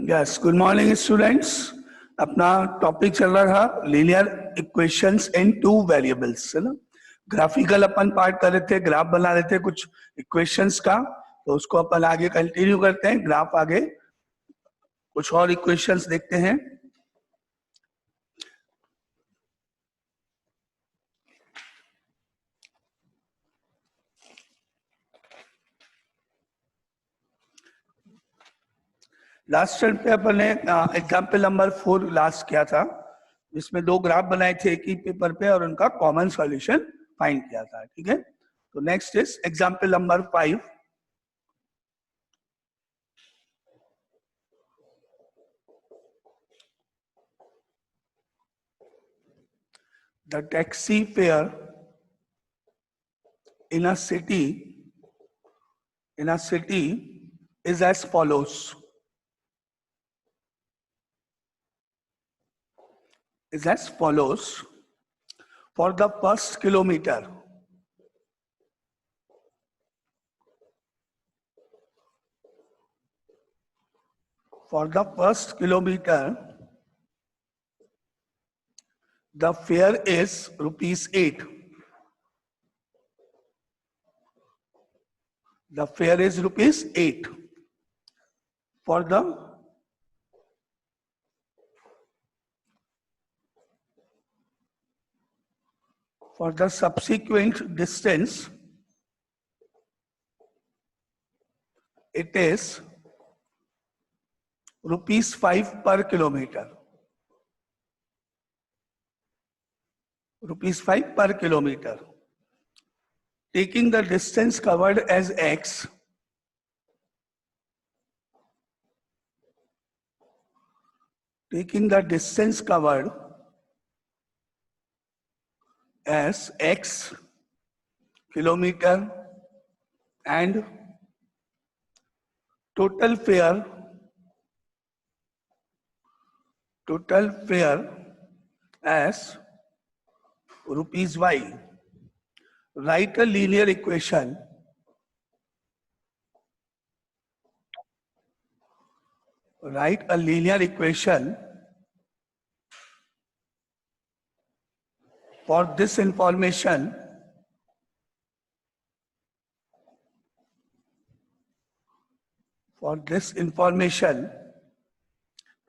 Yes, good morning students. अपना topic चल रहा था लीनियर इक्वेशंस इन टू वेरिएबल्स, है ना। ग्राफिकल अपन पार्ट कर रहे थे, ग्राफ बना रहे थे कुछ इक्वेशंस का, तो उसको अपन आगे कंटिन्यू करते हैं। ग्राफ आगे कुछ और इक्वेशंस देखते हैं। लास्ट टर्म पे अपन ने एग्जाम्पल नंबर 4 लास्ट किया था, जिसमें दो ग्राफ बनाए थे एक ही पेपर पे और उनका कॉमन सॉल्यूशन फाइंड किया था। ठीक है, तो next is example number 5। The taxi fare in a city is as follows. For the first kilometer, the fare is ₹8. The fare is ₹8. For the subsequent distance, it is ₹5 per kilometer. ₹5 per kilometer. Taking the distance covered as x, kilometer, and total fare as ₹y. Write a linear equation for this information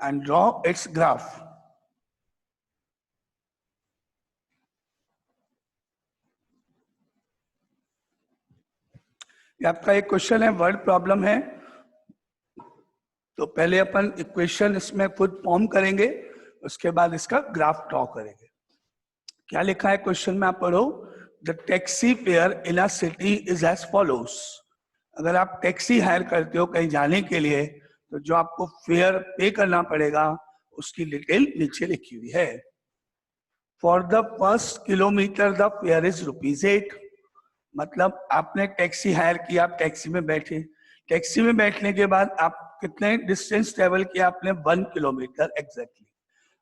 and draw its graph. ये आपका एक question है, word problem है। तो पहले अपन equation इसमें खुद form करेंगे, उसके बाद इसका ग्राफ ड्रॉ करेंगे। क्या लिखा है क्वेश्चन में, आप पढ़ो। The taxi fare in a city is as follows. अगर आप टैक्सी हायर करते हो कहीं जाने के लिए, तो जो आपको फेयर पे करना पड़ेगा उसकी डिटेल नीचे लिखी हुई है। For the first kilometre the fare is ₹8। मतलब आपने टैक्सी हायर किया, आप टैक्सी में बैठे, टैक्सी में बैठने के बाद आप कितने डिस्टेंस ट्रेवल किया आपने? 1 किलोमीटर एग्जैक्टली।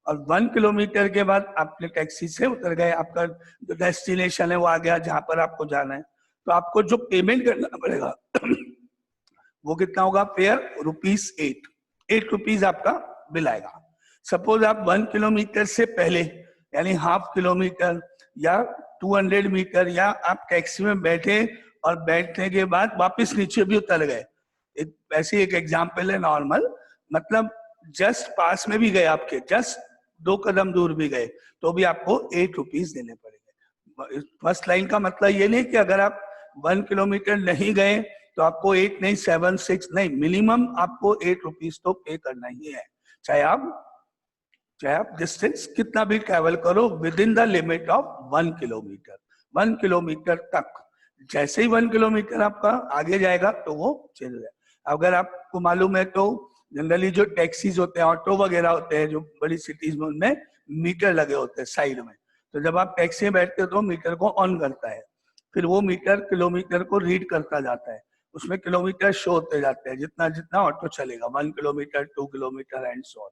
और 1 किलोमीटर के बाद आपने टैक्सी से उतर गए, आपका जो डेस्टिनेशन है वो आ गया जहां पर आपको जाना है। तो आपको जो पेमेंट करना पड़ेगा वो कितना होगा? फेयर ₹8। ₹8 आपका बिल आएगा। सपोज आप 1 किलोमीटर से पहले यानी हाफ किलोमीटर या 200 मीटर या आप टैक्सी में बैठे और बैठने के बाद वापस नीचे भी उतर गए, एक ऐसी एक एग्जांपल है नॉर्मल। मतलब जस्ट पास में भी गए, आपके जस्ट 2 कदम दूर भी गए, तो भी आपको ₹8 देने पड़ेंगे। फर्स्ट लाइन का मतलब ये नहीं कि अगर आप 1 किलोमीटर नहीं गए तो आपको 8 नहीं 7 6 नहीं, मिनिमम आपको ₹8 तो पे करना ही है, चाहे आप डिस्टेंस कितना भी ट्रेवल करो with in the limit of 1 kilometre. 1 kilometre तक, जैसे ही 1 किलोमीटर आपका आगे जाएगा तो वो चल जाएगा। अगर आपको मालूम है तो जनरली जो टैक्सीज होते हैं, ऑटो वगैरह होते हैं जो बड़ी सिटीज में, उनमें मीटर लगे होते हैं साइड में। तो जब आप टैक्सी में बैठते हो तो मीटर को ऑन करता है, फिर वो मीटर किलोमीटर को रीड करता जाता है, उसमें किलोमीटर शो होते जाते हैं जितना जितना ऑटो चलेगा, 1 kilometre 2 kilometre and so on.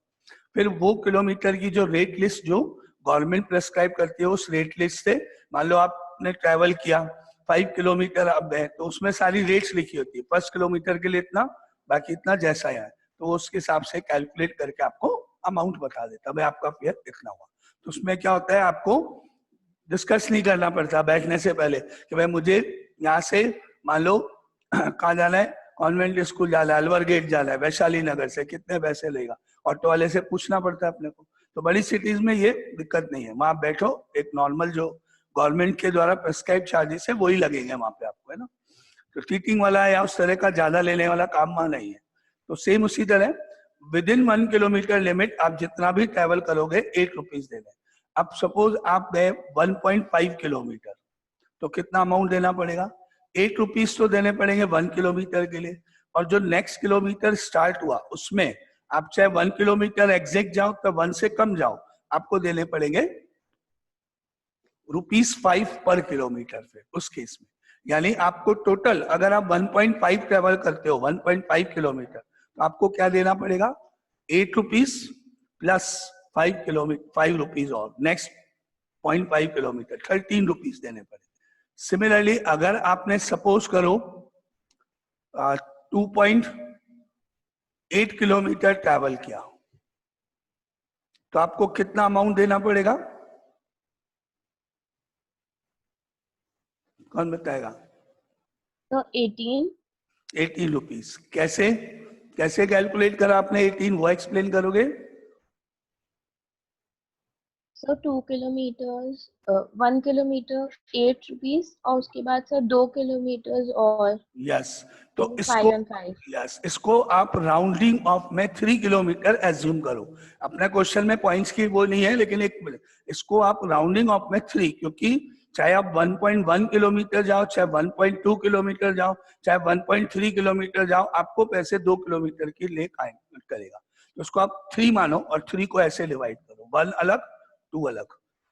फिर वो किलोमीटर की जो रेट लिस्ट जो गवर्नमेंट प्रेस्क्राइब करती है, उस रेट लिस्ट से मान लो आपने ट्रैवल किया 5 किलोमीटर आप गए, तो उसमें सारी रेट्स लिखी होती है, फर्स्ट किलोमीटर के लिए इतना, बाकी इतना जैसा है। तो उसके हिसाब से कैलकुलेट करके आपको अमाउंट बता देता, भाई आपका फेयर इतना हुआ। तो उसमें क्या होता है, आपको डिस्कस नहीं करना पड़ता बैठने से पहले कि भाई मुझे यहाँ से मान लो कहाँ जाना है, कॉन्वेंट स्कूल जाना है, अलवर गेट जाना है, वैशाली नगर से कितने पैसे लेगा, ऑटो वाले से पूछना पड़ता है अपने को। तो बड़ी सिटीज में ये दिक्कत नहीं है, वहां बैठो, एक नॉर्मल जो गवर्नमेंट के द्वारा प्रेस्क्राइब चार्जेस है वही लगेंगे वहां पे आपको, है ना। तो टीचिंग वाला या उस तरह का ज्यादा लेने वाला काम वहां नहीं है। तो सेम उसी तरह विद इन 1 किलोमीटर लिमिट आप जितना भी ट्रेवल करोगे 8 रुपीज देने। अब सपोज आप गए 1.5 किलोमीटर, तो कितना अमाउंट देना पड़ेगा, 8 रुपीज तो देने पड़ेंगे 1 किलोमीटर के लिए। और जो नेक्स्ट किलोमीटर स्टार्ट हुआ उसमें आप चाहे 1 किलोमीटर एग्जैक्ट जाओ तो 1 से कम जाओ, आपको देने पड़ेंगे ₹5 पर किलोमीटर। फिर उस केस में यानी आपको टोटल अगर आप 1.5 ट्रेवल करते हो 1.5 किलोमीटर, तो आपको क्या देना पड़ेगा, 8 रुपीज प्लस 5 किलोमीटर 5 रुपीज और नेक्स्ट 0.5 किलोमीटर 13 रुपीज देने पड़ेंगे। सिमिलरली अगर आपने सपोज करो 2.8 किलोमीटर ट्रैवल किया, तो आपको कितना अमाउंट देना पड़ेगा, कौन बताएगा। तो 18 रुपीज। कैसे कैसे कैलकुलेट करा आपने 18, वो एक्सप्लेन करोगे। सर 2 किलोमीटर 1 किलोमीटर 8 रुपीज और उसके बाद सर 2 किलोमीटर और यस, तो 5 इसको and 5। इसको आप राउंडिंग ऑफ में 3 किलोमीटर एज्यूम करो। अपना क्वेश्चन में पॉइंट्स की वो नहीं है, लेकिन एक मिनट, इसको आप राउंडिंग ऑफ में 3, क्योंकि चाहे आप 1.1 किलोमीटर जाओ, चाहे 1.2 किलोमीटर जाओ, चाहे 1.3 किलोमीटर जाओ, आपको पैसे 2 किलोमीटर के लिए काउंट करेगा। तो उसको आप 3 मानो और 3 को ऐसे डिवाइड करो, 1 अलग 2 अलग।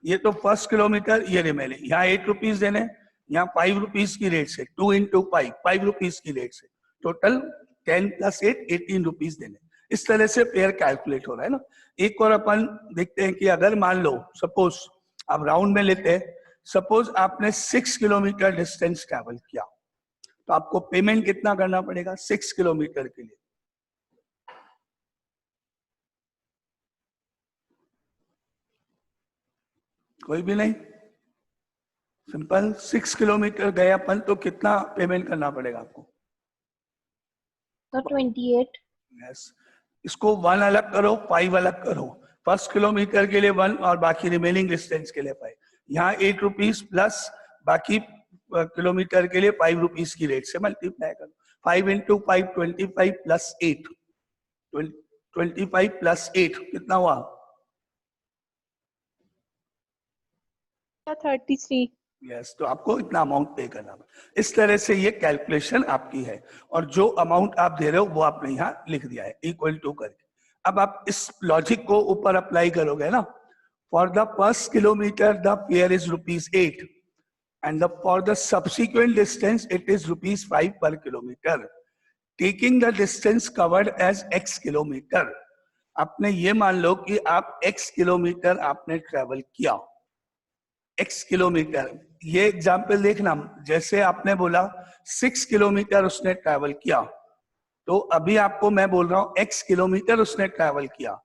ये तो फर्स्ट किलोमीटर, ये रिमेनिंग, यहाँ 8 रुपीज देने, यहाँ 5 रुपीज की रेट से 2 into 5 रुपीज की रेट से टोटल 10 + 8 18 रुपीज देने। इस तरह से पेयर कैलकुलेट हो रहा है ना। एक और अपन देखते हैं कि अगर मान लो सपोज आप राउंड में लेते हैं, सपोज आपने 6 किलोमीटर डिस्टेंस ट्रैवल किया, तो आपको पेमेंट कितना करना पड़ेगा 6 किलोमीटर के लिए। कोई भी नहीं, सिंपल 6 किलोमीटर गए अपन, तो कितना पेमेंट करना पड़ेगा आपको, तो 28। यस। इसको 1 अलग करो 5 अलग करो, फर्स्ट किलोमीटर के लिए 1 और बाकी रिमेनिंग डिस्टेंस के लिए 5। यहाँ 8 रुपीज प्लस बाकी किलोमीटर के लिए 5 रुपीज की रेट से मल्टीप्लाई करो। 5 into 5 25 + 8 25 + 8 कितना हुआ, 33। यस। तो आपको इतना अमाउंट पे करना है। इस तरह से ये कैलकुलेशन आपकी है, और जो अमाउंट आप दे रहे हो वो आपने यहाँ लिख दिया है इक्वल टू करके। अब आप इस लॉजिक को ऊपर अप्लाई करोगे ना, for the first kilometre the fare is ₹8 and for the subsequent distance it is ₹5 per kilometre, taking the distance covered as x kilometre. आपने ये मान लो कि आप x किलोमीटर आपने ट्रेवल किया, x किलोमीटर। ये एग्जाम्पल देखना, जैसे आपने बोला 6 किलोमीटर उसने ट्रैवल किया, तो अभी आपको मैं बोल रहा हूं x किलोमीटर उसने ट्रैवल किया,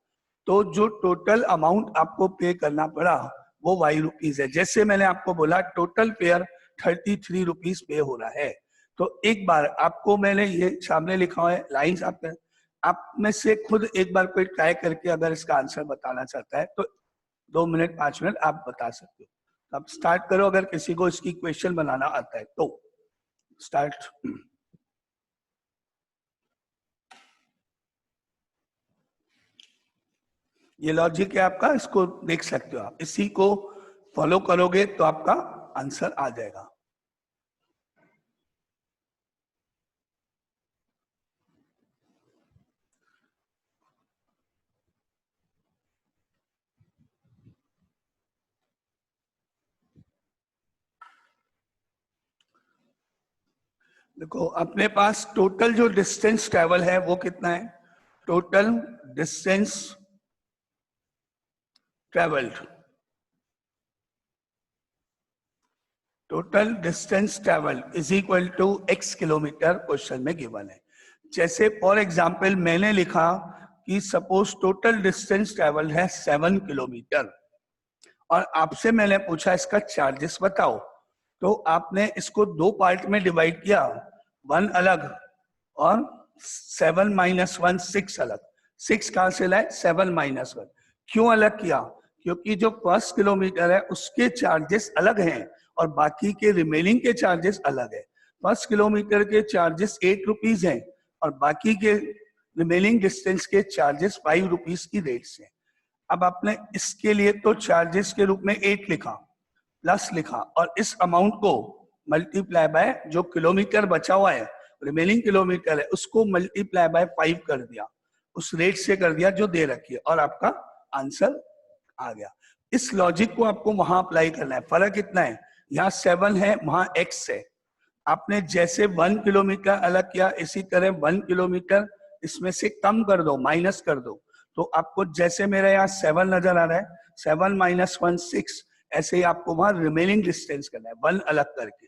तो जो टोटल अमाउंट आपको पे करना पड़ा वो y रुपीज है। जैसे मैंने आपको बोला टोटल फेयर 33 रुपीज पे हो रहा है। तो एक बार आपको मैंने ये सामने लिखा है लाइंस, आप में से खुद एक बार कोई ट्राई करके अगर इसका आंसर बताना चाहता है तो 2 मिनट 5 मिनट आप बता सकते हो। अब स्टार्ट करो, अगर किसी को इसकी क्वेश्चन बनाना आता है तो स्टार्ट। ये लॉजिक है आपका, इसको देख सकते हो आप, इसी को फॉलो करोगे तो आपका आंसर आ जाएगा। देखो अपने पास टोटल जो डिस्टेंस ट्रेवल है वो कितना है, total distance travelled, total distance travel is equal to x kilometre question में गिवन है। जैसे फॉर एग्जाम्पल मैंने लिखा कि सपोज टोटल डिस्टेंस ट्रेवल है 7 किलोमीटर और आपसे मैंने पूछा इसका चार्जेस बताओ, तो आपने इसको दो पार्ट में डिवाइड किया, 1 अलग और 7 माइनस 1 6 अलग। 6 कहां से लाए? 7 माइनस 1। क्यों अलग किया? क्योंकि जो फर्स्ट किलोमीटर है उसके चार्जेस अलग हैं और बाकी के रिमेनिंग के चार्जेस अलग है। फर्स्ट किलोमीटर के चार्जेस 8 रुपीज हैं और बाकी के रिमेनिंग डिस्टेंस के चार्जेस 5 रुपीज की रेट से। अब आपने इसके लिए तो चार्जेस के रूप में 8 लिखा, प्लस लिखा और इस अमाउंट को मल्टीप्लाई बाय जो किलोमीटर बचा हुआ है, रिमेनिंग किलोमीटर है, उसको मल्टीप्लाई बाय 5 कर दिया, उस रेट से कर दिया जो दे रखी है और आपका आंसर आ गया। इस लॉजिक को आपको वहां अप्लाई करना है। फर्क इतना है, यहाँ 7 है, वहां x है। आपने जैसे 1 किलोमीटर अलग किया, इसी तरह 1 किलोमीटर इसमें से कम कर दो, माइनस कर दो, तो आपको जैसे मेरा यहाँ 7 नजर आ रहा है, 7 माइनस 1 6, ऐसे ही आपको वहां रिमेनिंग डिस्टेंस करना है 1 अलग करके।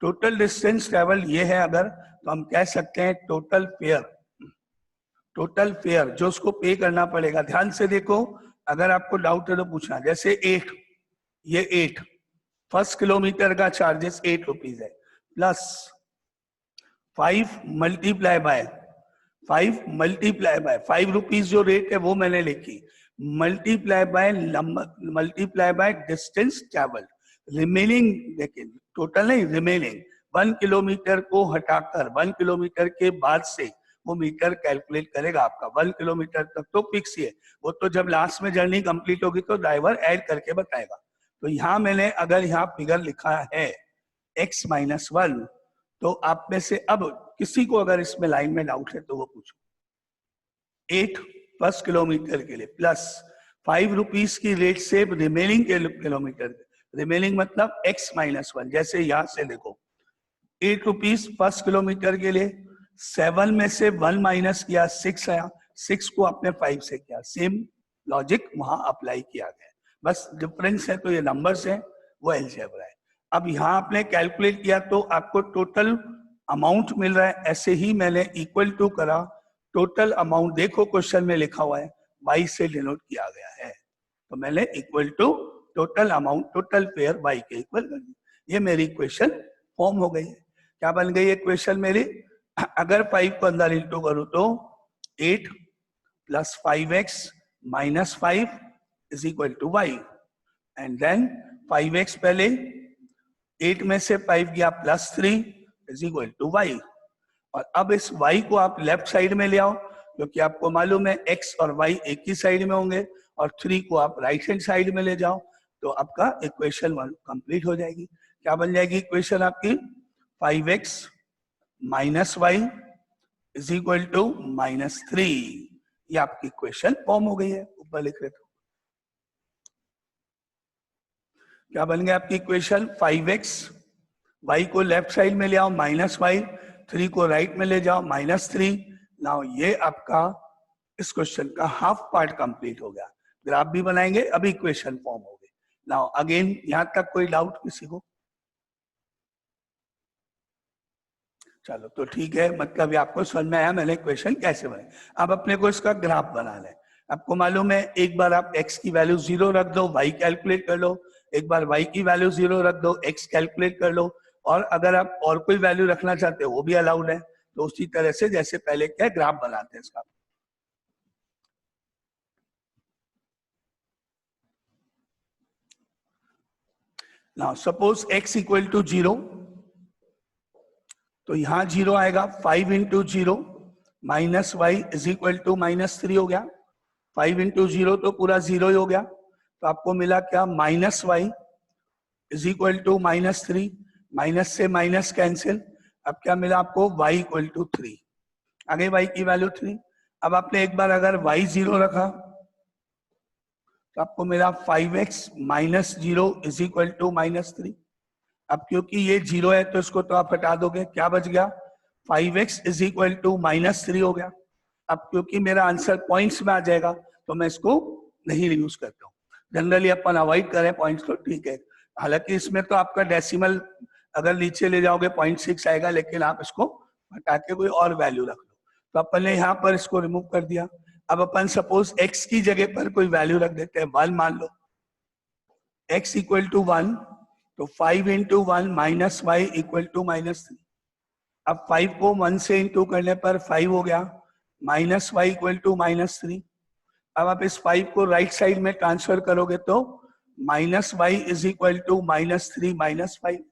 टोटल डिस्टेंस ट्रेवल ये है अगर, तो हम कह सकते हैं टोटल फेयर। टोटल फेयर जो उसको पे करना पड़ेगा। ध्यान से देखो, अगर आपको डाउट है तो पूछना। जैसे 8, ये 8 फर्स्ट किलोमीटर का चार्जेस 8 रुपीज है, प्लस 5 मल्टीप्लाई बाय 5 रुपीज जो रेट है वो मैंने लिखी, multiply by distance travel. Remaining देखिए, टोटल नहीं, रिमेनिंग 1 किलोमीटर को हटाकर 1 किलोमीटर के बाद से वो मीटर कैलकुलेट करेगा आपका। 1 किलोमीटर तक तो फिक्स ही है, वो तो जब लास्ट में जर्नी कंप्लीट होगी तो ड्राइवर ऐड करके बताएगा। तो यहाँ मैंने अगर यहाँ फिगर लिखा है x माइनस 1, तो आप में से अब किसी को अगर इसमें लाइन में डाउट है तो वो पूछो। 8 फर्स्ट किलोमीटर के लिए प्लस 5 रुपीज की रेट से रिमेनिंग किलोमीटर, रिमेनिंग मतलब x माइनस 1। जैसे यहां से देखो 8 रुपीज फर्स्ट किलोमीटर के लिए, 7 में से 1 माइनस किया, 6 आया, 6 को आपने 5 से किया, सेम लॉजिक वहां अप्लाई किया गया। बस डिफरेंस है तो ये नंबर्स है, वो अलजेब्रा है। अब यहाँ आपने कैलकुलेट किया तो आपको टोटल अमाउंट मिल रहा है। ऐसे ही मैंने इक्वल टू करा, टोटल अमाउंट देखो क्वेश्चन में लिखा हुआ है y से डिनोट किया गया है, तो मैंने equal to total amount, total fare y के इक्वल कर दी। ये मेरी इक्वेशन फॉर्म हो गई है। क्या बन गई इक्वेशन मेरी? अगर 5 को अंदर इंटू करूं तो 8 plus 5x minus 5 is equal to y, and then 5x पहले, 8 में से 5 गया plus 3 is equal to y। और अब इस y को आप लेफ्ट साइड में ले आओ, क्योंकि आपको मालूम है x और y एक ही साइड में होंगे, और 3 को आप राइट हैंड साइड में ले जाओ, तो आपका इक्वेशन 1 कंप्लीट हो जाएगी। क्या बन जाएगी इक्वेशन आपकी? 5x minus y is equal to minus 3। ये आपकी इक्वेशन फॉर्म हो गई है। ऊपर लिख रहे थे, क्या बन गया आपकी इक्वेशन? 5x, y को लेफ्ट साइड में ले आओ माइनस y, 3 को राइट में ले जाओ माइनस 3। नाउ ये आपका इस क्वेश्चन का हाफ पार्ट कंप्लीट हो गया। ग्राफ भी बनाएंगे, अभी इक्वेशन फॉर्म हो गई। नाउ अगेन यहां तक कोई डाउट किसी को? चलो तो ठीक है, मतलब ये आपको समझ में आया मैंने इक्वेशन कैसे बनाई। अब अपने को इसका ग्राफ बनाना है। आपको मालूम है एक बार आप x की वैल्यू 0 रख दो, y कैलकुलेट कर लो, एक बार y की वैल्यू 0 रख दो, x कैलकुलेट कर लो, और अगर आप और कोई वैल्यू रखना चाहते हो वो भी अलाउड है। तो उसी तरह से जैसे पहले क्या ग्राफ बनाते हैं इसका। Now suppose x equal to 0, तो यहां 0 आएगा। 5 into 0 minus y is equal to minus 3 हो गया। 5 इंटू 0 तो पूरा 0 ही हो गया, तो आपको मिला क्या? Minus y is equal to minus 3। Minus से माइनस कैंसिल, अब क्या मिला आपको? y equal to 3। आगे y की वैल्यू 3। अब आपने एक बार अगर y 0 रखा तो आपको मिला 5x minus 0 is equal to minus 3। अब क्योंकि ये 0 है तो इसको तो आप हटा दोगे, क्या बच गया? 5x is equal to minus 3 हो गया। अब क्योंकि मेरा आंसर पॉइंट्स में आ जाएगा तो मैं इसको नहीं यूज करता हूँ। जनरली अपन अवॉइड करें पॉइंट्स तो ठीक है, हालांकि इसमें तो आपका डेसिमल अगर नीचे ले जाओगे 0.6 आएगा, लेकिन आप इसको हटा के कोई और वैल्यू रख लो। तो अपन ने यहाँ पर इसको रिमूव कर दिया। अब अपन सपोज x की जगह पर कोई वैल्यू रख देते हैं, 1 मान लो, x इक्वल टू 1, तो 5 into 1 minus y equal to -3। अब 5 को 1 से इंटू करने पर 5 हो गया, माइनस वाई इक्वल टू -3। अब आप इस 5 को राइट साइड में ट्रांसफर करोगे तो minus y is equal to -3 -5,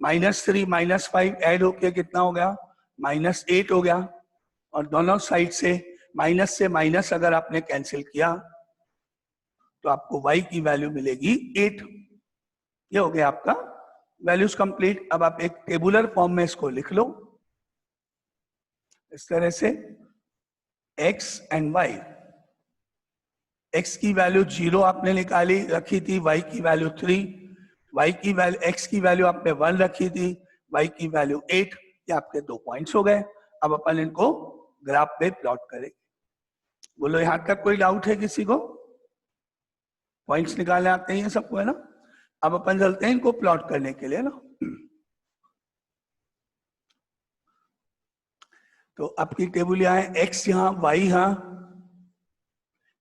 -3 -5 add होके कितना हो गया, -8 हो गया। और दोनों साइड से माइनस अगर आपने कैंसिल किया तो आपको y की वैल्यू मिलेगी 8। ये हो गया आपका वैल्यूज कंप्लीट। अब आप एक टेबुलर फॉर्म में इसको लिख लो इस तरह से, x एंड y। x की वैल्यू 0 आपने निकाली रखी थी, y की वैल्यू 3, y की वैल्यू, x की वैल्यू आपने 1 रखी थी, y की वैल्यू 8। ये आपके 2 पॉइंट्स हो गए। अब अपन इनको ग्राफ पे प्लॉट करेंगे। बोलो यहां तक कोई डाउट है किसी को? पॉइंट्स निकालने आते हैं सबको, है ना? अब अपन चलते हैं इनको प्लॉट करने के लिए ना। तो आपकी टेबल यहाँ है, x यहाँ, y यहाँ,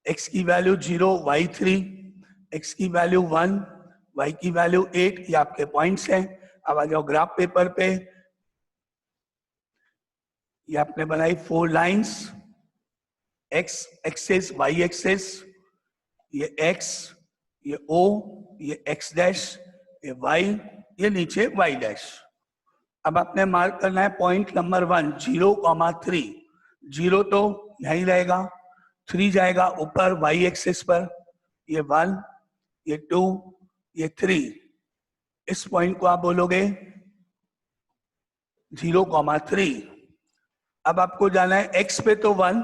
x की वैल्यू 0, y 3, x की वैल्यू 1, y की वैल्यू 8। ये आपके पॉइंट्स हैं। अब आ जाओ ग्राफ पेपर पे। ये आपने बनाई 4 lines, x axes, y axes, ये x, ये o, ये x डैश, ये y, ये नीचे y डैश। अब आपने मार्क करना है पॉइंट नंबर 1, 0,3। 0 तो यहीं रहेगा, 3 जाएगा ऊपर y एक्सिस पर, ये 1, ये 2, ये 3। इस पॉइंट को आप बोलोगे 0,3। अब आपको जाना है x पे तो 1,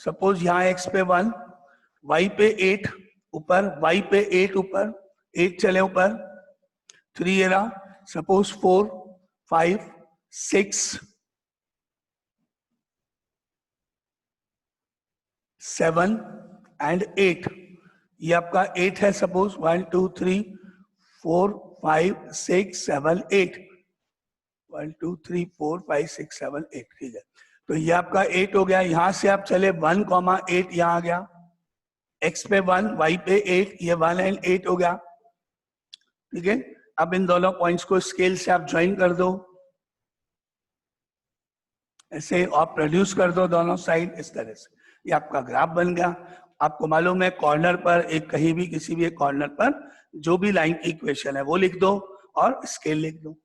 सपोज यहाँ x पे 1, y पे 8 ऊपर, y पे 8 ऊपर, 8 चले ऊपर, 3 ये रहा, सपोज 4, 5, 6, 7 एंड 8। ये आपका 8 है, सपोज 1 2 3 4 5 6 7 8, 1 2 3 4 5 6 7 8। ठीक है, तो ये आपका 8 हो गया। यहां से आप चले 1,8, यहां आ गया, x पे 1, y पे 8, ये 1 एंड 8 हो गया। ठीक है, अब इन दोनों पॉइंट्स को स्केल से आप ज्वाइन कर दो ऐसे, और प्रोड्यूस कर दो दोनों साइड इस तरह से। ये आपका ग्राफ बन गया। आपको मालूम है कॉर्नर पर, एक कहीं भी किसी भी एक कॉर्नर पर जो भी लाइन की इक्वेशन है वो लिख दो और स्केल लिख दो,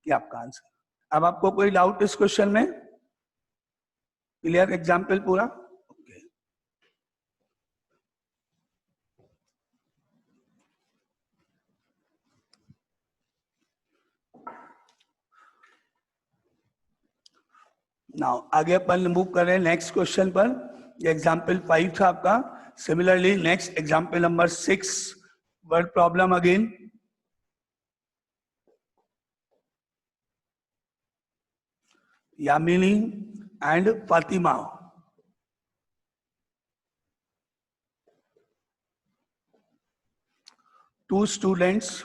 ये आपका आंसर। अब आपको कोई डाउट इस क्वेश्चन में? क्लियर एग्जाम्पल पूरा? ओके। नाउ आगे अपन मूव करें नेक्स्ट क्वेश्चन पर। ये एग्जाम्पल 5 था आपका। Similarly next example number 6, word problem again. Yamini and Fatima. Two students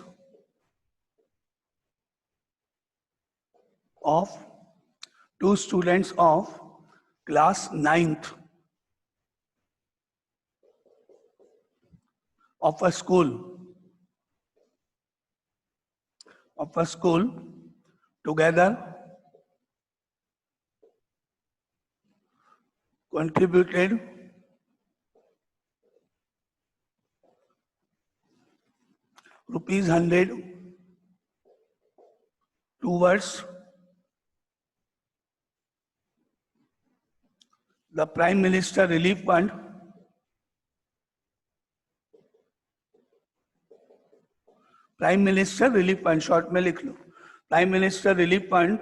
of class 9th of a school together contributed ₹100 towards the Prime Minister Relief Fund. Prime minister relief fund, short में लिख लो, prime minister relief fund.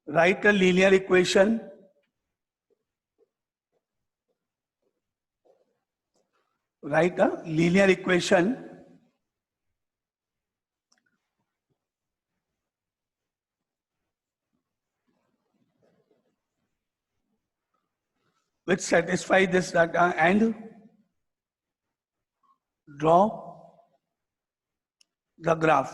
Write a linear equation which satisfy this data and draw the graph.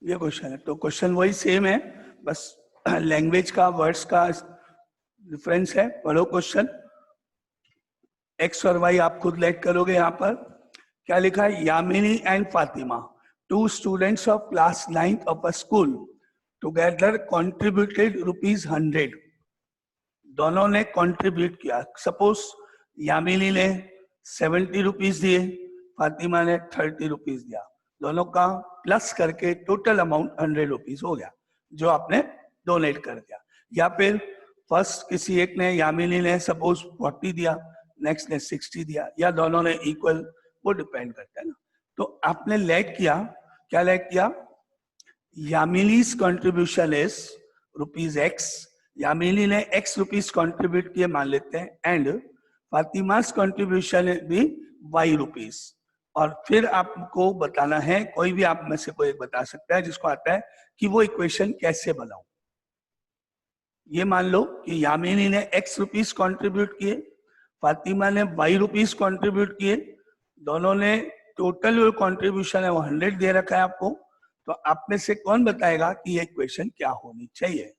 ये question है, तो question वही same है, बस language का, वर्ड्स का डिफरेंस है। पढ़ो क्वेश्चन। एक्स और वाई आप खुद लेट करोगे। यहाँ पर क्या लिखा है? Yamini and Fatima, 2 students of class 9th of a school, together contributed ₹100। दोनों ने कंट्रीब्यूट किया। सपोज यामिनी ने 70 रुपीज दिए, फातिमा ने 30 रुपीज दिया, दोनों का प्लस करके टोटल अमाउंट 100 रुपीज हो गया जो आपने डोनेट कर दिया। या फिर फर्स्ट किसी एक ने, यामिनी ने सपोज 40 दिया, नेक्स्ट ने 60 दिया, या दोनों ने इक्वल, वो डिपेंड करता है ना। तो आपने लेट किया, क्या लेट किया? यामिनीज कंट्रीब्यूशन इज ₹X, यामिनी ने X रुपीज कंट्रीब्यूट किए मान लेते हैं, एंड फातिमास कंट्रीब्यूशन भी Y रुपीज। और फिर आपको बताना है, कोई भी आप में से कोई एक बता सकता है जिसको आता है कि वो इक्वेशन कैसे बनाऊं। ये मान लो कि यामिनी ने X रुपीज कंट्रीब्यूट किए, फातिमा ने Y रुपीज कंट्रीब्यूट किए, दोनों ने टोटल जो कंट्रीब्यूशन है वो 100 दे रखा है आपको। तो आप में से कौन बताएगा कि ये इक्वेशन क्या होनी चाहिए?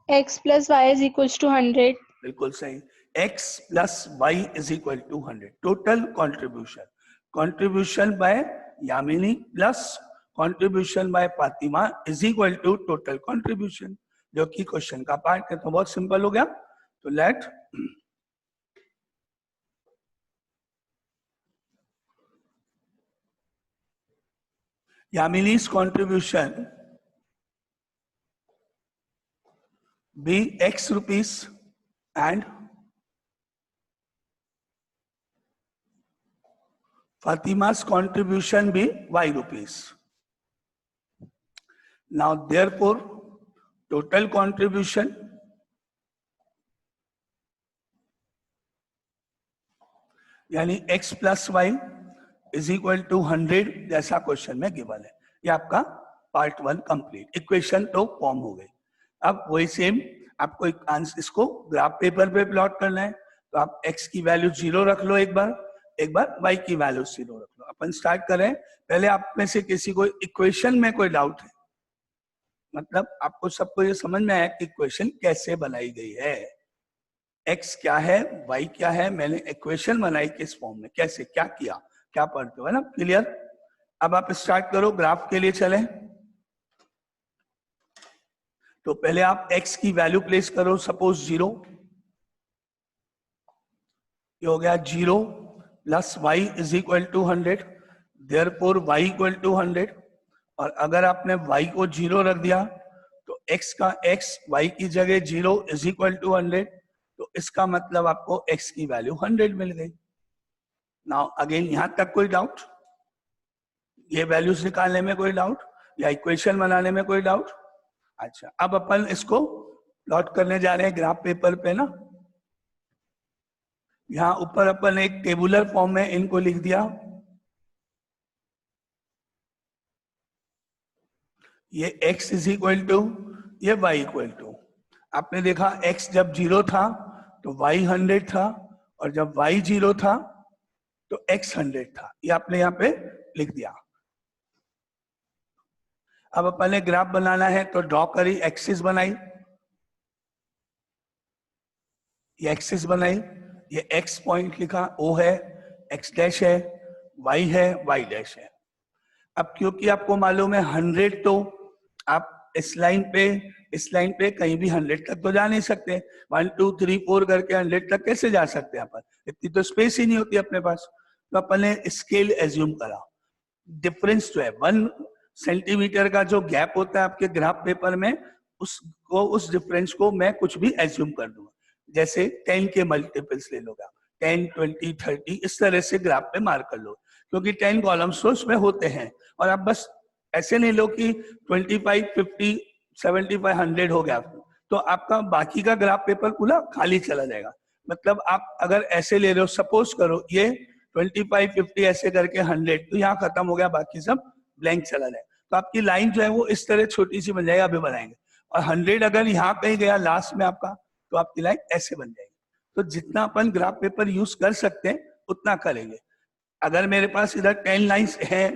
x plus y is equals to 100. बिल्कुल सही। x plus y is equal to 100, total contribution. Contribution by Yamini plus contribution by Fatima is equal to total contribution, जो कि क्वेश्चन का पार्ट है। तो बहुत सिंपल हो गया। तो late Yamini's contribution be X rupees and Fatima's contribution be Y rupees. Now therefore total contribution यानी X plus Y is equal to 100 जैसा क्वेश्चन में गिवन है। ये आपका पार्ट 1 कंप्लीट। इक्वेशन तो फॉर्म हो गई। अब वही सेम आपको एक आंसर, इसको ग्राफ पेपर पे प्लॉट करना है। तो आप x की वैल्यू 0 रख लो, एक बार y की वैल्यू 0 रख लो। अपन स्टार्ट करें। पहले आप में से किसी को इक्वेशन में कोई डाउट है? मतलब आपको सबको ये समझ में आया कि इक्वेशन कैसे बनाई गई है, x क्या है, y क्या है, मैंने इक्वेशन बनाई किस फॉर्म में, कैसे, क्या किया, क्या पढ़ते हो, है ना? क्लियर? अब आप स्टार्ट करो, ग्राफ के लिए चलें। तो पहले आप x की वैल्यू प्लेस करो, सपोज 0, ये हो गया 0 plus y is equal to 100, therefore y equal to 100। और अगर आपने y को 0 रख दिया तो x का x y की जगह 0 इज इक्वल टू 100, तो इसका मतलब आपको x की वैल्यू 100 मिल गई। नाउ अगेन यहां तक कोई डाउट? ये वैल्यूज निकालने में कोई डाउट या इक्वेशन बनाने में कोई डाउट? अच्छा, अब अपन इसको प्लॉट करने जा रहे हैं ग्राफ पेपर पे ना। यहां ऊपर अपन एक टेबुलर फॉर्म में इनको लिख दिया। ये x इज इक्वल टू, ये y इक्वल टू। आपने देखा x जब 0 था तो y 100 था, और जब y 0 था तो x 100 था। ये आपने यहाँ पे लिख दिया। अब अपन ने ग्राफ बनाना है तो ड्रॉ करी, एक्सिस बनाई, ये एक्सिस बनाई, ये x पॉइंट लिखा, O है, x डैश है, y है, y डैश है। अब क्योंकि आपको मालूम है 100, तो आप इस लाइन पे कहीं भी 100 तक तो जा नहीं सकते। 1 2 3 4 करके 100 तक कैसे जा सकते हैं अपन? इतनी तो स्पेस ही नहीं होती अपने पास। तो अपन ने स्केल एज्यूम करा। डिफरेंस जो है 1 सेंटीमीटर का जो गैप होता है आपके ग्राफ पेपर में, उस डिफरेंस को मैं कुछ भी एज्यूम कर दूंगा। जैसे 10 के मल्टीपल्स ले लोगे, 10 20 30 इस तरह से ग्राफ पे मार्क कर लो, क्योंकि 10 कॉलम्स तो उसमें होते हैं। और आप बस ऐसे नहीं लो कि 25 50 75 100 हो गया, तो आपका बाकी का ग्राफ पेपर पूरा खाली चला जाएगा। मतलब आप अगर ऐसे ले रहे हो, सपोज करो ये 25 50 ऐसे करके 100, तो यहाँ खत्म हो गया, बाकी सब ब्लैंक चला जाए। तो आपकी लाइन जो है वो इस तरह छोटी सी बन जाएगी, अभी बनाएंगे। और 100 अगर यहाँ कहीं गया लास्ट में आपका, तो आपकी लाइन ऐसे बन जाएगी। तो जितना अपन ग्राफ पेपर यूज कर सकते हैं उतना करेंगे। अगर मेरे पास इधर 10 लाइंस हैं,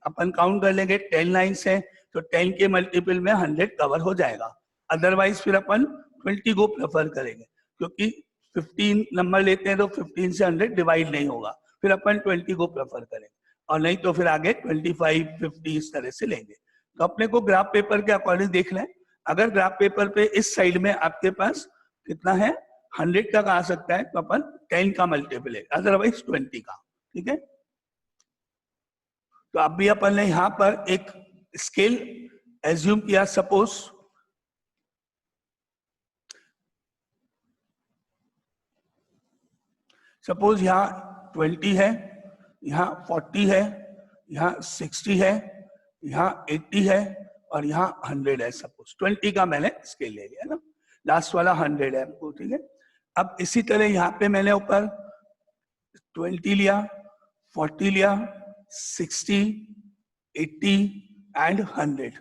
अपन काउंट कर लेंगे 10 लाइन्स है तो 10 के मल्टीपल में 100 कवर हो जाएगा। अदरवाइज फिर अपन 20 को प्रेफर करेंगे, क्योंकि 15 नंबर लेते हैं तो 15 से 100 डिवाइड नहीं होगा, फिर अपन 20 को प्रेफर करेंगे, और नहीं तो फिर आगे 25, 50 इस तरह से लेंगे। तो अपने को ग्राफ पेपर के अकॉर्डिंग देख लें। अगर ग्राफ पेपर पे इस साइड में आपके पास कितना है 100 तक आ सकता है तो अपन 10 का मल्टीपल है, अदरवाइज 20 का। ठीक है, तो अभी अपन ने यहां पर एक स्केल एज्यूम किया। सपोज यहाँ 20 है, यहाँ 40 है, यहाँ 60 है, यहाँ 80 है और यहाँ 100 है। सपोज 20 का मैंने स्केल ले लिया ना, लास्ट वाला 100 है आपको। ठीक है, अब इसी तरह यहाँ पे मैंने ऊपर 20 लिया, 40 लिया, 60, 80 एंड 100,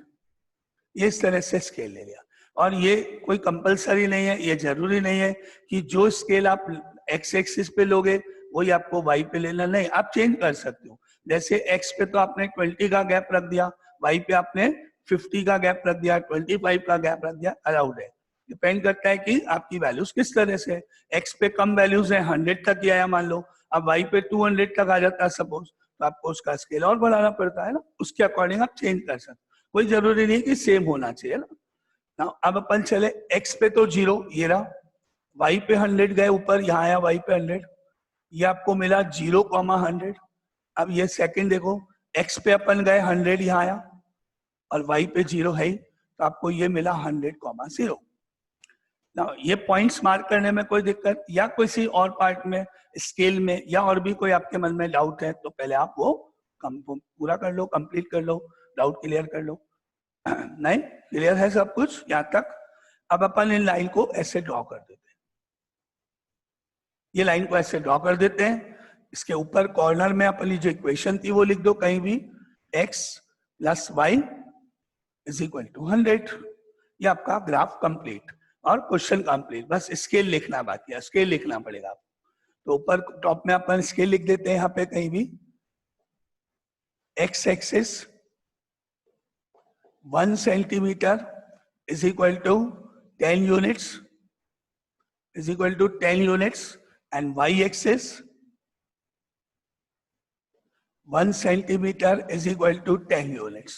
ये इस तरह से स्केल ले लिया। और ये कोई कंपलसरी नहीं है, ये जरूरी नहीं है कि जो स्केल आप एक्स एक्सिस पे लोगे वही आपको वाई पे लेना, नहीं, आप चेंज कर सकते हो। जैसे एक्स पे तो आपने 20 का गैप रख दिया, वाई पे आपने 50 का गैप रख दिया, 25 का गैप रख दिया, अलाउड है। डिपेंड करता है कि आपकी वैल्यूज किस तरह से। एक्स पे कम वैल्यूज है, 100 तक ही आया मान लो, अब वाई पे 200 तक आ जाता है सपोज, तो आपको उसका स्केल और बढ़ाना पड़ता है ना, उसके अकॉर्डिंग आप चेंज कर सकते हो। कोई जरूरी नहीं कि सेम होना चाहिए ना। अब अपन चले एक्स पे तो 0 ये रहा, वाई पे 100 गए ऊपर, यहाँ आया वाई पे 100, ये आपको मिला 0,100। अब ये सेकंड देखो, एक्स पे अपन गए 100 यहाँ आया और वाई पे 0 है ही, तो आपको ये मिला 100,0। ना ये पॉइंट्स मार्क करने में कोई दिक्कत या किसी और पार्ट में स्केल में या और भी कोई आपके मन में डाउट है तो पहले आप वो पूरा कर लो, कंप्लीट कर लो, डाउट क्लियर कर लो। नहीं क्लियर है सब कुछ यहाँ तक? अब अपन इन लाइन को ऐसे ड्रॉ कर देते हैं, ये लाइन को ऐसे ड्रॉ कर देते हैं। इसके ऊपर कॉर्नर में अपनी जो इक्वेशन थी वो लिख दो कहीं भी, x + y = 100। ये आपका ग्राफ कंप्लीट और क्वेश्चन कंप्लीट। बस स्केल लिखना बाकी है, स्केल लिखना पड़ेगा आपको। तो ऊपर टॉप में अपन स्केल लिख देते हैं यहाँ पे कहीं भी, x axis 1 centimetre = 10 units and y axis 1 centimetre = 10 units,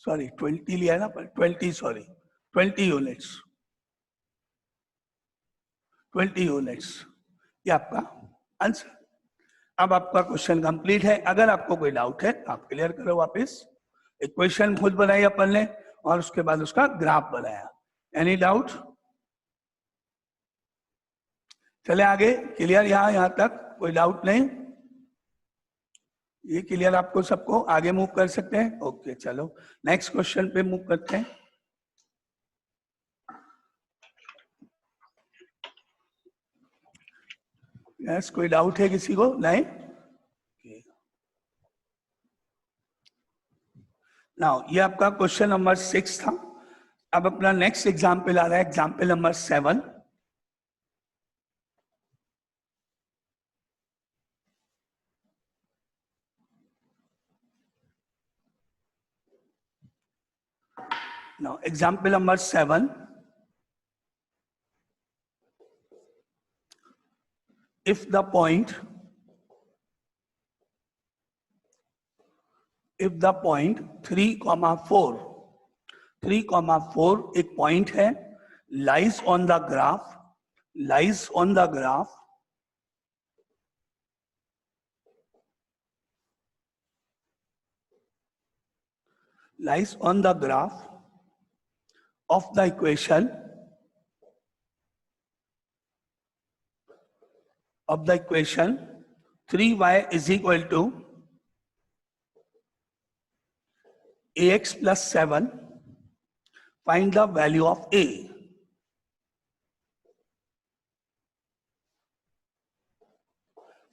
sorry 20 लिया ना, 20 यूनिट्स, 20 यूनिट्स, ये आपका आंसर। अब आपका क्वेश्चन कंप्लीट है। अगर आपको कोई डाउट है आप क्लियर करो वापस। इक्वेशन खुद बनाई अपन ने और उसके बाद उसका ग्राफ बनाया। Any doubt? चले आगे। क्लियर यहाँ तक? कोई डाउट नहीं? ये क्लियर आपको सबको? आगे मूव कर सकते हैं? ओके, चलो नेक्स्ट क्वेश्चन पे मूव करते हैं। यस, कोई डाउट है किसी को? नहीं? नाउ ये आपका क्वेश्चन नंबर 6 था। अब अपना नेक्स्ट एग्जाम्पल आ रहा है, example number 7। Now, example number 7. If the point 3,4 एक पॉइंट है, lies on the graph, lies on the graph of the equation of the equation 3y = ax plus 7. Find the value of a.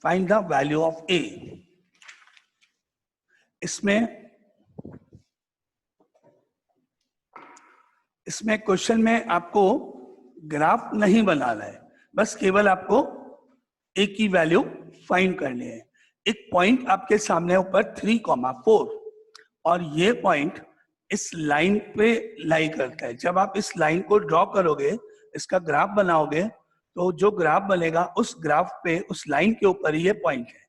Find the value of a. इसमें question में आपको graph नहीं बनाना है, बस केवल आपको ए की वैल्यू फाइंड करनी है। एक पॉइंट आपके सामने ऊपर 3,4, और ये पॉइंट इस लाइन पे लाई करता है। जब आप इस लाइन को ड्रॉ करोगे, इसका ग्राफ बनाओगे, तो जो ग्राफ बनेगा उस ग्राफ पे उस लाइन के ऊपर ये पॉइंट है।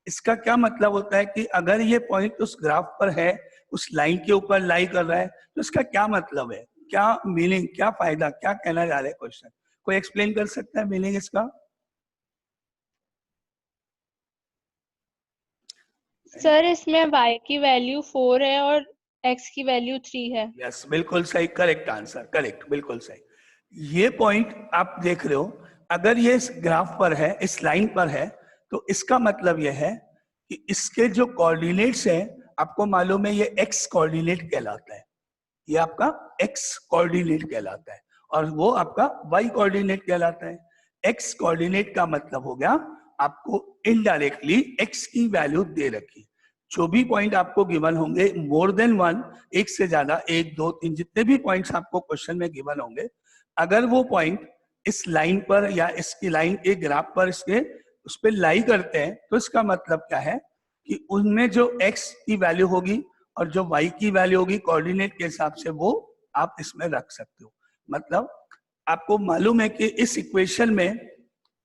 इसका क्या मतलब होता है कि अगर ये पॉइंट उस ग्राफ पर है, उस लाइन के ऊपर लाई कर रहा है, तो इसका क्या मतलब है, क्या मीनिंग, क्या फायदा, क्या कहना जा रहा है क्वेश्चन? कोई एक्सप्लेन कर सकता है मीनिंग इसका? सर इसमें y की वैल्यू 4 है और x की वैल्यू 3 है। यस, बिल्कुल सही, करेक्ट आंसर, करेक्ट, बिल्कुल सही। ये पॉइंट आप देख रहे हो, अगर ये इस ग्राफ पर है, इस लाइन पर है, तो इसका मतलब यह है कि इसके जो कोऑर्डिनेट्स हैं, आपको मालूम है ये x कोऑर्डिनेट कहलाता है, ये आपका x कोऑर्डिनेट कहलाता है, और वो आपका y कोऑर्डिनेट कहलाता है। x कोऑर्डिनेट का मतलब हो गया आपको इनडायरेक्टली x की वैल्यू दे रखी। जो भी पॉइंट आपको गिवन होंगे, मोर देन वन, एक से ज्यादा, एक, दो, तीन, जितने भी पॉइंट्स आपको क्वेश्चन में गिवन होंगे, अगर वो पॉइंट इस लाइन पर या इसकी लाइन के ग्राफ पर इसके उस पर लाई करते हैं, तो इसका मतलब क्या है कि उनमें जो x की वैल्यू होगी और जो y की वैल्यू होगी कोऑर्डिनेट के हिसाब से, वो आप इसमें रख सकते हो। मतलब आपको मालूम है कि इस इक्वेशन में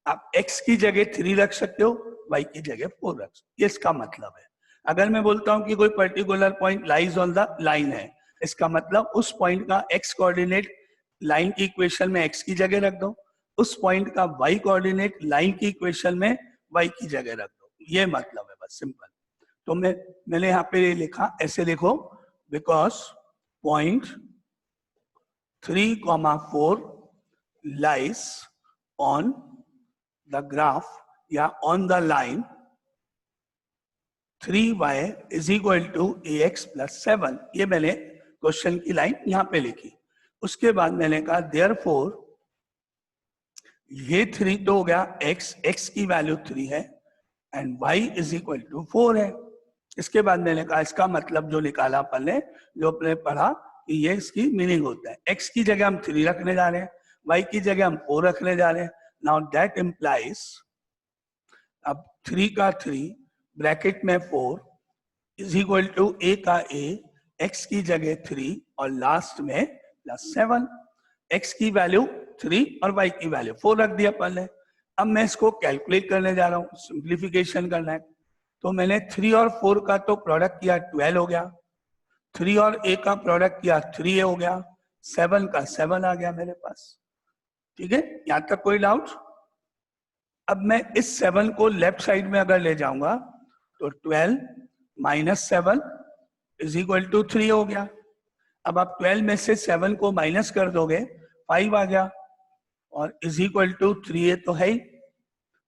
आप x की जगह 3 रख सकते हो, y की जगह 4 रख सकते हो, ये इसका मतलब है। अगर मैं बोलता हूं कि कोई particular point lies on the line है, इसका मतलब उस पॉइंट का x कोऑर्डिनेट लाइन की इक्वेशन में x की जगह रख दो, उस पॉइंट का y कोऑर्डिनेट लाइन की इक्वेशन में y की जगह रख दो, ये मतलब है, बस सिंपल। तो मैंने यहाँ पे लिखा, ऐसे लिखो, because point 3,4 lies on the graph या on the line 3y is equal to ax plus 7। ये मैंने क्वेश्चन की लाइन यहाँ पे लिखी। उसके बाद मैंने कहा देयरफॉर, ये 3 तो हो गया x की वैल्यू 3 है and y is equal to 4 है। इसके बाद मैंने कहा इसका मतलब जो निकाला अपन ने, जो अपने पढ़ा, कि ये इसकी मीनिंग होता है, x की जगह हम 3 रखने जा रहे हैं, y की जगह हम 4 रखने जा रहे हैं। नाउ दैट इम्प्लाइज, अब 3 का 3 ब्रैकेट में 4 इज इक्वल टू a का a, x की जगह 3 और लास्ट में प्लस 7। x की वैल्यू 3 और y की वैल्यू 4 रख दिया अपन ने। अब मैं इसको कैलकुलेट करने जा रहा हूँ, सिंप्लीफिकेशन करना है। तो मैंने 3 और 4 का तो प्रोडक्ट किया, 12 हो गया, 3 और a का प्रोडक्ट किया, 3a हो गया, 7 का 7 आ गया मेरे पास। ठीक है, यहां तक कोई डाउट? अब मैं इस 7 को लेफ्ट साइड में अगर ले जाऊंगा, तो 12 माइनस 7 इज इक्वल टू 3 हो गया। अब आप 12 में से 7 को माइनस कर दोगे, 5 आ गया, और इज इक्वल टू 3a तो है ही,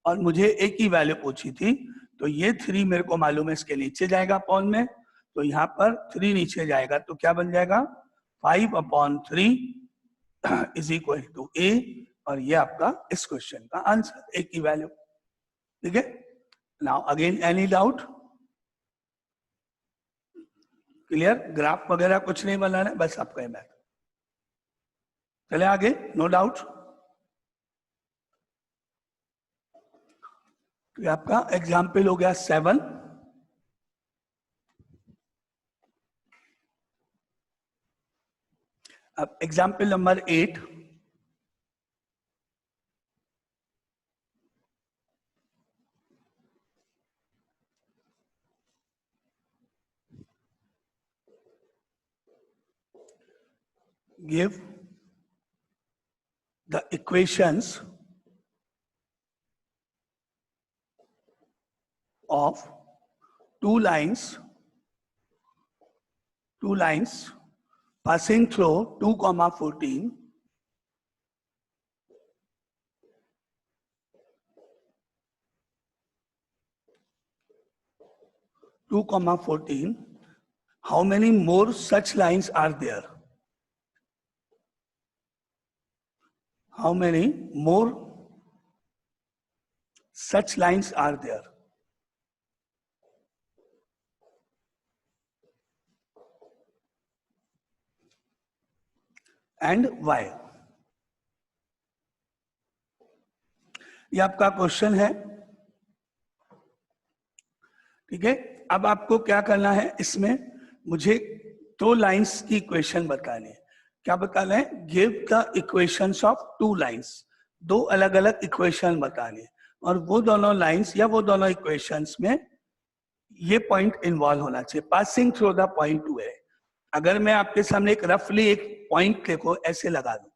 और मुझे a की वैल्यू पूछी थी, तो ये 3 मेरे को मालूम है इसके नीचे जाएगा अपॉन में, तो यहाँ पर 3 नीचे जाएगा, तो क्या बन जाएगा 5/3 इज इक्वल टू a, और ये आपका इस क्वेश्चन का आंसर, a की वैल्यू। ठीक है, now again any doubt? Clear? Graph वगैरह कुछ नहीं बनाना है, बस आपका मैथ। चले आगे, नो डाउट? तो आपका एग्जाम्पल हो गया 7। अब example number 8, give the equations of two lines passing through 2,14 2,14, how many more such lines are there? How many more such lines are there? And why? ये आपका क्वेश्चन है। ठीक है, अब आपको क्या करना है, इसमें मुझे 2 लाइंस की इक्वेशन बतानी है। क्या बताना है? Give the equations of 2 lines, 2 अलग अलग इक्वेशन बतानी है, और वो दोनों लाइंस या वो दोनों इक्वेशंस में ये पॉइंट इन्वॉल्व होना चाहिए। Passing through the point two है। अगर मैं आपके सामने एक रफली एक पॉइंट देखो ऐसे लगा दूं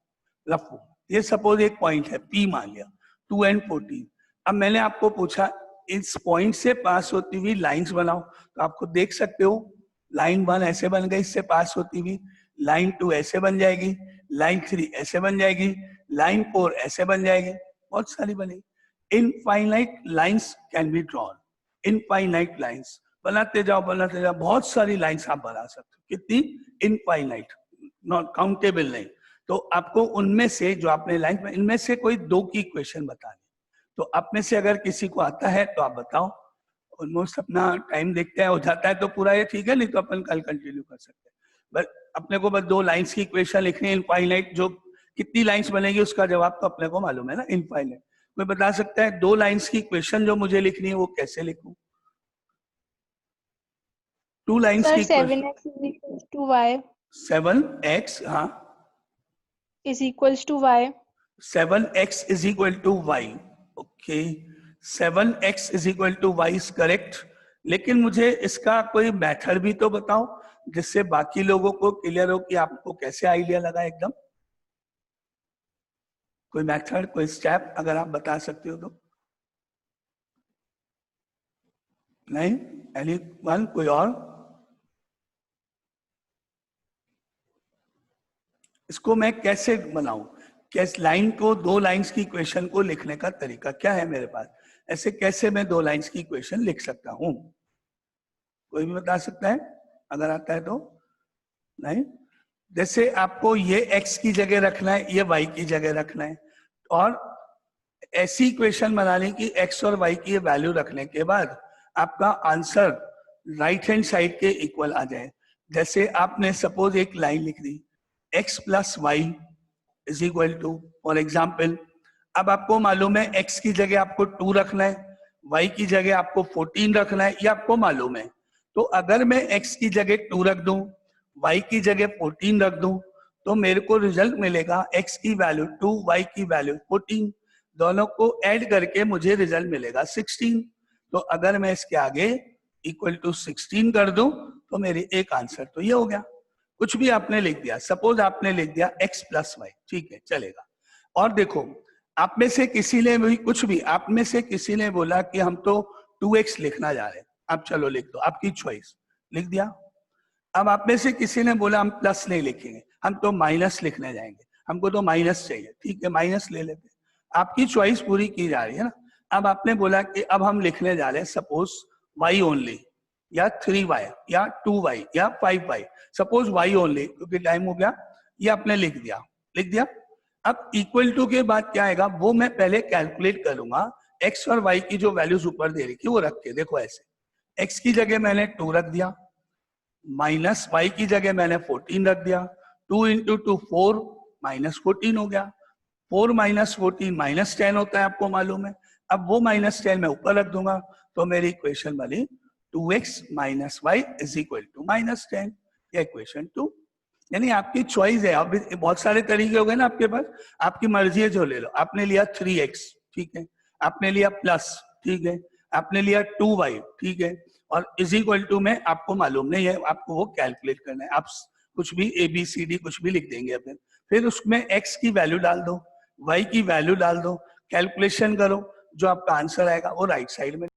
रफ, ये सपोज एक पॉइंट है P मान लिया 2 and 14। अब मैंने आपको पूछा इस पॉइंट से पास होती हुई लाइंस बनाओ, तो आपको देख सकते हो लाइन 1 ऐसे बन गई इससे पास होती हुई, लाइन 2 ऐसे बन जाएगी, लाइन 3 ऐसे बन जाएगी, लाइन 4 ऐसे बन जाएगी, बहुत सारी बनेगी। Infinite lines can be drawn, infinite lines बनाते जाओ, बहुत सारी लाइंस आप बना सकते हो। कितनी? इनफाइनाइट, नॉट काउंटेबल नहीं। तो आपको उनमें से जो आपने लाइन में, इनमें से कोई 2 की इक्वेशन बतानी। तो आप में से अगर किसी को आता है तो आप बताओ। ऑलमोस्ट अपना टाइम देखते हैं, हो जाता है तो पूरा ये ठीक है, नहीं तो अपन कल कंटिन्यू कर सकते हैं। बस अपने को बस 2 लाइंस की इक्वेशन लिखनी है इनफाइनाइट, जो कितनी लाइंस बनेगी उसका जवाब तो अपने को मालूम है ना, इनफाइनाइट। कोई बता सकता है 2 लाइंस की इक्वेशन जो मुझे लिखनी है वो कैसे लिखूं? 2 लाइंस सर की 7x is equals to y 7x, हाँ, is equals to y. 7x is equal to y, okay, 7x is equal to y is correct। लेकिन मुझे इसका कोई मेथड भी तो बताओ जिससे बाकी लोगों को क्लियर हो कि आपको कैसे आइडिया लगा एकदम। कोई मेथड, कोई स्टेप अगर आप बता सकते हो तो। नहीं? Any one? कोई और? इसको मैं कैसे बनाऊं? कैसे लाइन को, 2 लाइंस की इक्वेशन को लिखने का तरीका क्या है मेरे पास? ऐसे कैसे मैं 2 लाइंस की इक्वेशन लिख सकता हूं? कोई भी बता सकता है अगर आता है तो? नहीं? जैसे आपको ये x की जगह रखना है, ये y की जगह रखना है, और ऐसी इक्वेशन बनानी कि x और y की वैल्यू रखने के बाद आपका आंसर राइट हैंड साइड के इक्वल आ जाए। जैसे आपने सपोज एक लाइन लिख दी x plus y is equal to, for example, अब आपको मालूम है x की जगह आपको 2 रखना है, y की जगह आपको 14 रखना है, ये आपको मालूम है। तो अगर मैं x की जगह 2 रख दूं, y की जगह 14 रख दूं, तो मेरे को रिजल्ट मिलेगा x की वैल्यू 2, y की वैल्यू 14, दोनों को ऐड करके मुझे रिजल्ट मिलेगा 16। तो अगर मैं इसके आगे इक्वल टू 16 कर दूं तो मेरी एक आंसर तो ये हो गया। कुछ भी आपने लिख दिया, सपोज आपने लिख दिया x प्लस वाई, ठीक है, चलेगा। और देखो, आप में से किसी ने भी कुछ भी, आप में से किसी ने बोला कि हम तो 2x लिखना जा रहे हैं, आप चलो लिख दो, आपकी चॉइस, लिख दिया। अब आप में से किसी ने बोला हम प्लस नहीं लिखेंगे, हम तो माइनस लिखने जाएंगे, हमको तो माइनस चाहिए, ठीक है, माइनस ले लेते। आपकी चॉइस पूरी की जा रही है ना। अब आपने बोला कि अब हम लिखने जा रहे हैं सपोज y ओनली, या 3y, या 2y, या 5y, सपोज y ओनली, क्योंकि टाइम हो गया। ये आपने लिख दिया, लिख दिया। अब इक्वल टू के बाद क्या आएगा वो मैं पहले कैलकुलेट करूंगा। x और y की जो वैल्यूज ऊपर दे रही थी वो रख के, देखो ऐसे x की जगह मैंने 2 रख दिया, माइनस y की जगह मैंने 14 रख दिया, 2 इंटू 2 4, माइनस 14 हो गया। 4 माइनस 14 माइनस 10 होता है, आपको मालूम है। अब वो माइनस 10 मैं ऊपर रख दूंगा, तो मेरी इक्वेशन बनी 2x minus y is equal to minus 10, ये इक्वेशन 2। यानी आपकी चॉइस है, अब बहुत सारे तरीके हो गए ना आपके पास, आपकी मर्जी है जो ले लो। आपने लिया 3x, ठीक है, आपने लिया प्लस, ठीक है, आपने लिया 2y, ठीक है, और इज इक्वल टू में आपको मालूम नहीं है, आपको वो कैलकुलेट करना है। आप कुछ भी ABCD कुछ भी लिख देंगे अपने, फिर उसमें x की वैल्यू डाल दो, y की वैल्यू डाल दो, कैलकुलेशन करो, जो आपका आंसर आएगा वो राइट साइड में